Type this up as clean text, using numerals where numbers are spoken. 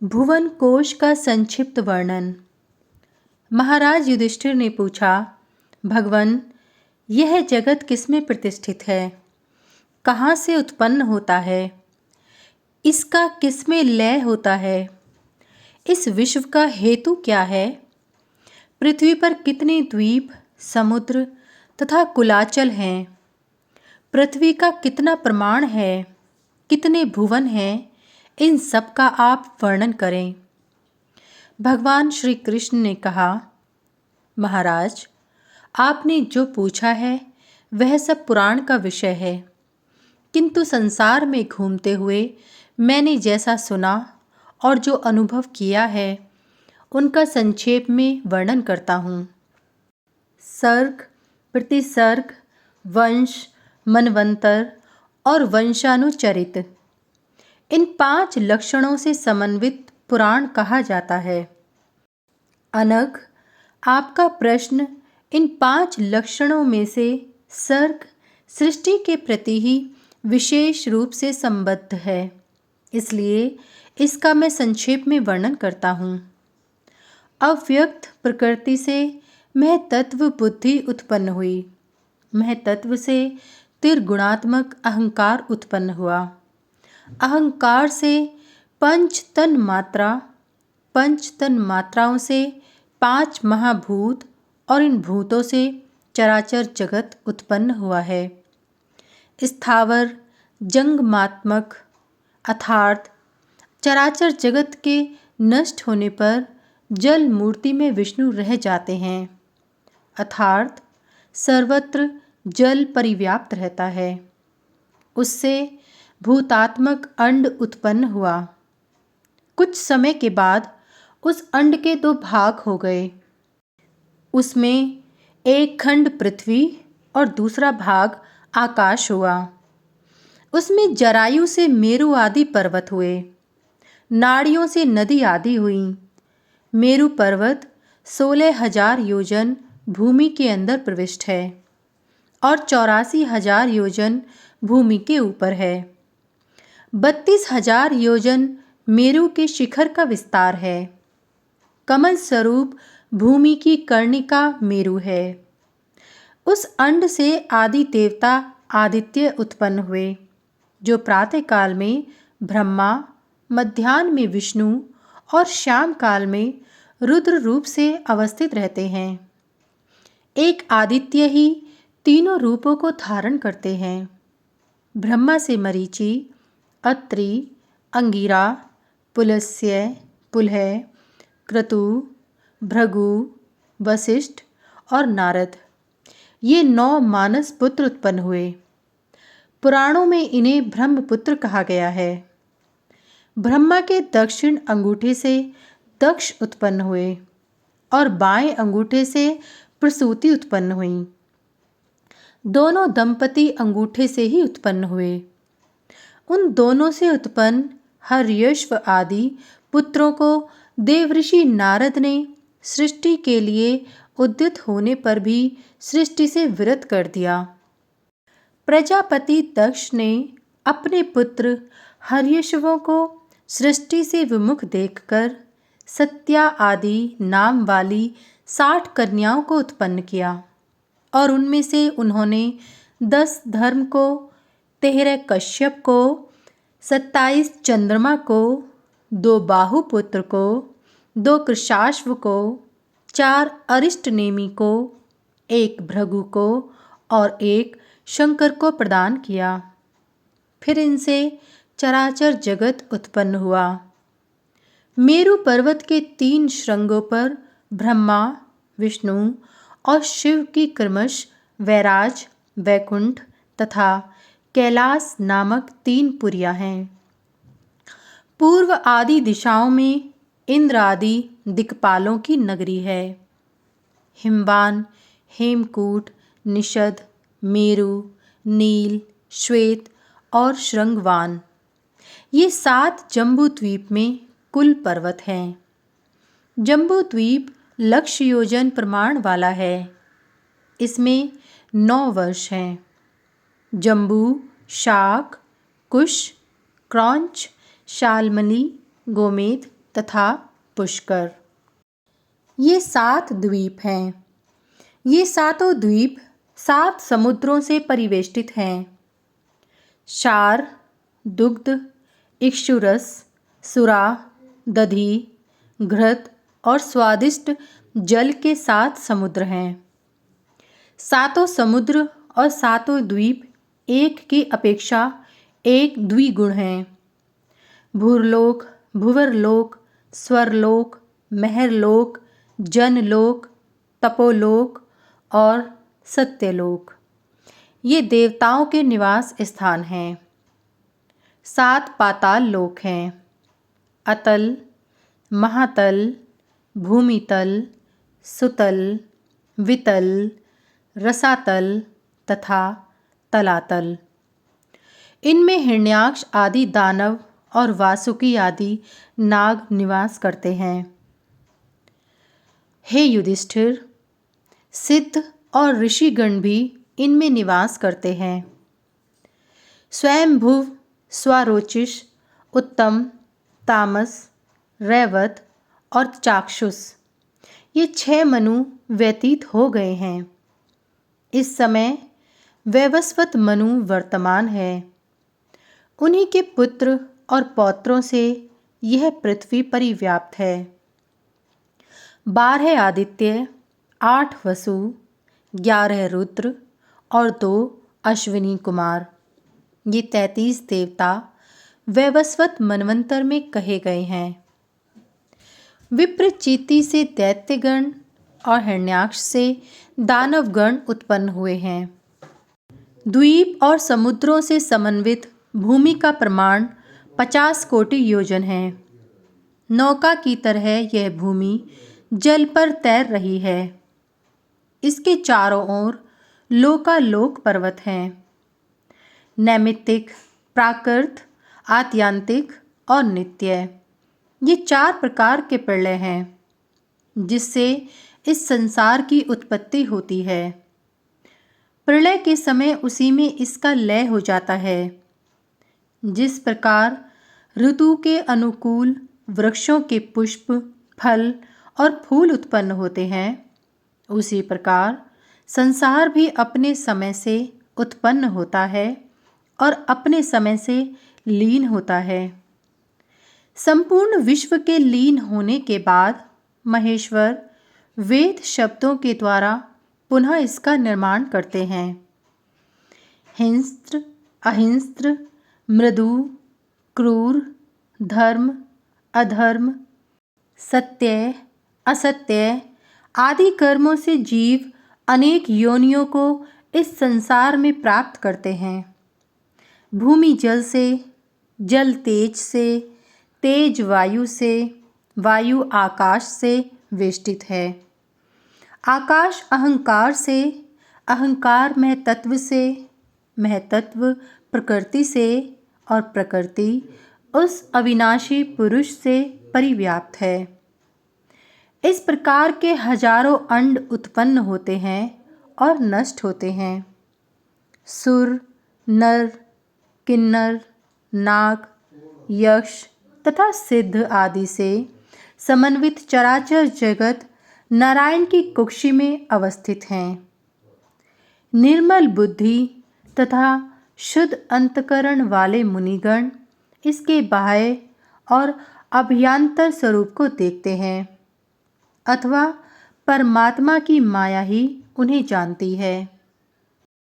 भुवन कोश का संक्षिप्त वर्णन। महाराज युधिष्ठिर ने पूछा, भगवन, यह जगत किसमें प्रतिष्ठित है? कहाँ से उत्पन्न होता है? इसका किसमें लय होता है? इस विश्व का हेतु क्या है? पृथ्वी पर कितने द्वीप, समुद्र तथा कुलाचल हैं? पृथ्वी का कितना प्रमाण है? कितने भुवन हैं? इन सब का आप वर्णन करें। भगवान श्री कृष्ण ने कहा, महाराज, आपने जो पूछा है वह सब पुराण का विषय है, किंतु संसार में घूमते हुए मैंने जैसा सुना और जो अनुभव किया है उनका संक्षेप में वर्णन करता हूँ। सर्ग, प्रतिसर्ग, वंश, मनवंतर और वंशानुचरित, इन 5 लक्षणों से समन्वित पुराण कहा जाता है। अनघ, आपका प्रश्न इन 5 लक्षणों में से सर्ग सृष्टि के प्रति ही विशेष रूप से संबद्ध है, इसलिए इसका मैं संक्षेप में वर्णन करता हूँ। अव्यक्त प्रकृति से महतत्व बुद्धि उत्पन्न हुई। महतत्व से त्रिगुणात्मक अहंकार उत्पन्न हुआ। अहंकार से पंच तन मात्राओं से 5 महाभूत और इन भूतों से चराचर जगत उत्पन्न हुआ है। स्थावर जंगमात्मक अर्थात चराचर जगत के नष्ट होने पर जल मूर्ति में विष्णु रह जाते हैं, अर्थात सर्वत्र जल परिव्याप्त रहता है। उससे भूतात्मक अंड उत्पन्न हुआ। कुछ समय के बाद उस अंड के 2 भाग हो गए। उसमें एक खंड पृथ्वी और दूसरा भाग आकाश हुआ। उसमें जरायु से मेरु आदि पर्वत हुए। नाड़ियों से नदी आदि हुई। मेरु पर्वत 16,000 योजन भूमि के अंदर प्रविष्ट है और 84,000 योजन भूमि के ऊपर है। 32,000 योजन मेरु के शिखर का विस्तार है। कमल स्वरूप भूमि की कर्णिका मेरु है। उस अंड से आदि देवता आदित्य उत्पन्न हुए, जो प्रातः काल में ब्रह्मा, मध्याह्न में विष्णु और शाम काल में रुद्र रूप से अवस्थित रहते हैं। एक आदित्य ही तीनों रूपों को धारण करते हैं। ब्रह्मा से मरीचि, अत्रि, अंगिरा, पुलस्त्य, पुलह, क्रतु, भृगु, वशिष्ठ और नारद, ये 9 मानस पुत्र उत्पन्न हुए। पुराणों में इन्हें ब्रह्मपुत्र कहा गया है। ब्रह्मा के दक्षिण अंगूठे से दक्ष उत्पन्न हुए और बाएं अंगूठे से प्रसूति उत्पन्न हुई। दोनों दंपति अंगूठे से ही उत्पन्न हुए। उन दोनों से उत्पन्न हर्यश्व आदि पुत्रों को देवऋषि नारद ने सृष्टि के लिए उद्यत होने पर भी सृष्टि से विरत कर दिया। प्रजापति दक्ष ने अपने पुत्र हर्यश्वों को सृष्टि से विमुख देखकर सत्या आदि नाम वाली 60 कन्याओं को उत्पन्न किया और उनमें से उन्होंने 10 धर्म को, 13 कश्यप को, 27 चंद्रमा को, 2 बाहुपुत्र को, 2 कृशाश्व को, 4 अरिष्टनेमि को, 1 भृगु को और 1 शंकर को प्रदान किया। फिर इनसे चराचर जगत उत्पन्न हुआ। मेरु पर्वत के 3 श्रृंगों पर ब्रह्मा, विष्णु और शिव की क्रमश वैराज, वैकुंठ तथा कैलास नामक 3 पुरियां हैं। पूर्व आदि दिशाओं में इंद्र आदि दिक्पालों की नगरी है। हिमवान, हेमकूट, निषद, मेरु, नील, श्वेत और शृंगवान, ये 7 जम्बू द्वीप में कुल पर्वत हैं। जम्बू द्वीप लक्ष योजन प्रमाण वाला है। इसमें 9 वर्ष हैं। जम्बू, शाक, कुश, क्रौंच, शाल्मली, गोमेद, तथा पुष्कर। ये 7 द्वीप हैं। ये सातों द्वीप 7 समुद्रों से परिवेष्टित हैं। क्षार, दुग्ध, इक्षुरस, सुरा, दधि, घृत और स्वादिष्ट जल के 7 समुद्र हैं। सातों समुद्र और सातों द्वीप एक की अपेक्षा एक द्विगुण हैं। भूरलोक, भुवरलोक, स्वरलोक, महरलोक, जनलोक, तपोलोक और सत्यलोक ये देवताओं के निवास स्थान हैं। 7 पाताल लोक हैं। अतल, महातल, भूमितल, सुतल, वितल, रसातल तथा तलातल। इनमें हिरण्याक्ष आदि दानव और वासुकी आदि नाग निवास करते हैं। हे युधिष्ठिर, सिद्ध और ऋषिगण भी इनमें निवास करते हैं। स्वयंभुव, स्वारोचिष, उत्तम, तामस, रैवत और चाक्षुष ये 6 मनु व्यतीत हो गए हैं। इस समय वैवस्वत मनु वर्तमान है। उन्हीं के पुत्र और पौत्रों से यह पृथ्वी परिव्याप्त है। 12 आदित्य, 8 वसु, 11 रुद्र और 2 अश्विनी कुमार ये 33 देवता वैवस्वत मनवंतर में कहे गए हैं। विप्रचीति से दैत्यगण और हिरण्याक्ष से दानवगण उत्पन्न हुए हैं। द्वीप और समुद्रों से समन्वित भूमि का प्रमाण 50 कोटि योजन है। नौका की तरह यह भूमि जल पर तैर रही है। इसके चारों ओर लोकालोक पर्वत हैं। नैमित्तिक, प्राकृत, आत्यांतिक और नित्य ये 4 प्रकार के प्रलय हैं जिससे इस संसार की उत्पत्ति होती है। प्रलय के समय उसी में इसका लय हो जाता है। जिस प्रकार ऋतु के अनुकूल वृक्षों के पुष्प, फल और फूल उत्पन्न होते हैं, उसी प्रकार संसार भी अपने समय से उत्पन्न होता है और अपने समय से लीन होता है। संपूर्ण विश्व के लीन होने के बाद महेश्वर वेद शब्दों के द्वारा पुनः इसका निर्माण करते हैं। हिंस्त्र, अहिंस्त्र, मृदु, क्रूर, धर्म, अधर्म, सत्य, असत्य आदि कर्मों से जीव अनेक योनियों को इस संसार में प्राप्त करते हैं। भूमि जल से, जल तेज से, तेज वायु से, वायु आकाश से वेष्टित है। आकाश अहंकार से, अहंकार महतत्व से, महतत्व प्रकृति से और प्रकृति उस अविनाशी पुरुष से परिव्याप्त है। इस प्रकार के हजारों अंड उत्पन्न होते हैं और नष्ट होते हैं। सुर, नर, किन्नर, नाग, यक्ष तथा सिद्ध आदि से समन्वित चराचर जगत नारायण की कुक्षी में अवस्थित हैं। निर्मल बुद्धि तथा शुद्ध अंतकरण वाले मुनिगण इसके बाह्य और अभ्यंतर स्वरूप को देखते हैं अथवा परमात्मा की माया ही उन्हें जानती है।